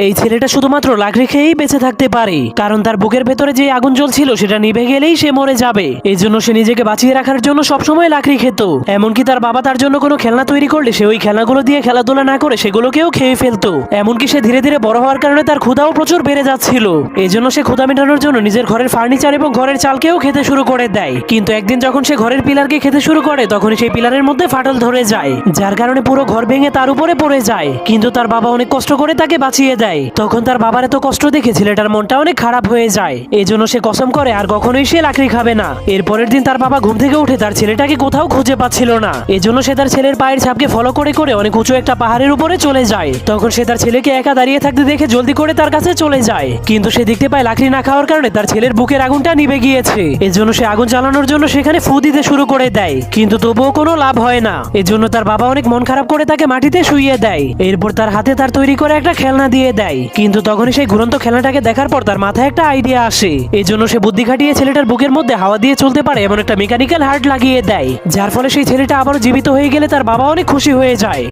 এই ছেলেটা শুধুমাত্র লাকড়ি খেয়েই বেঁচে থাকতে পারে, কারণ তার বুকের ভেতরে যে আগুন জ্বলছিল সেটা নিভে গেলেই সে মরে যাবে। এই জন্য সে নিজেকে বাঁচিয়ে রাখার জন্য সবসময় লাকড়ি খেত। এমনকি তার বাবা তার জন্য কোনো খেলনা তৈরি করলে সে ওই খেলনাগুলো দিয়ে খেলাধুলা না করে সেগুলোকেও খেয়ে ফেলতো। এমনকি সে ধীরে ধীরে বড় হওয়ার কারণে তার ক্ষুধাও প্রচুর বেড়ে যাচ্ছিল। এই জন্য সে ক্ষুধা মেটানোর জন্য নিজের ঘরের ফার্নিচার এবং ঘরের চালকেও খেতে শুরু করে দেয়। কিন্তু একদিন যখন সে ঘরের পিলারকে খেতে শুরু করে তখন সেই পিলারের মধ্যে ফাটল ধরে যায়, যার কারণে পুরো ঘর ভেঙে তার উপরে পড়ে যায়। কিন্তু তার বাবা অনেক কষ্ট করে তাকে বাঁচিয়ে দেয়। তখন তার বাবার এত কষ্ট দেখে ছেলেটার মনটা অনেক খারাপ হয়ে যায়। এই জন্য সে কসম করে আর কখনোই সে লাকড়ি খাবে না। এরপরের দিন তার বাবা ঘুম থেকে উঠে তার ছেলেটাকে কোথাও খুঁজে পাচ্ছিল না। এজন্য সে তার ছেলের পায়ের ছাপকে ফলো করে করে অনেক উঁচু একটা পাহাড়ের উপরে চলে যায়। তখন সে তার ছেলেকে একা দাঁড়িয়ে থাকতে দেখে জলদি করে তার কাছে চলে যায়। কিন্তু সে দেখতে পায় লাকড়ি না খাওয়ার কারণে তার ছেলের বুকের আগুনটা নিভে গিয়েছে। এজন্য সে আগুন জ্বালানোর জন্য সেখানে ফু দিতে শুরু করে দেয়, কিন্তু তবুও কোনো লাভ হয় না। এজন্য তার বাবা অনেক মন খারাপ করে তাকে মাটিতে শুইয়ে দেয়। এরপর তার হাতে তার তৈরি করে একটা খেলনা দিয়ে দেয়। কিন্তু তখনই সেই ঘুরন্ত খেলনাটাকে দেখার পর তার মাথায় একটা আইডিয়া আসে। এজন্য সে বুদ্ধি খাটিয়ে ছেলেটার বুকের মধ্যে হাওয়া দিয়ে চলতে পারে এমন একটা মেকানিক্যাল হার্ট লাগিয়ে দেয়, যার ফলে সেই ছেলেটা আবারও জীবিত হয়ে গেলে তার বাবা অনেক খুশি হয়ে যায়।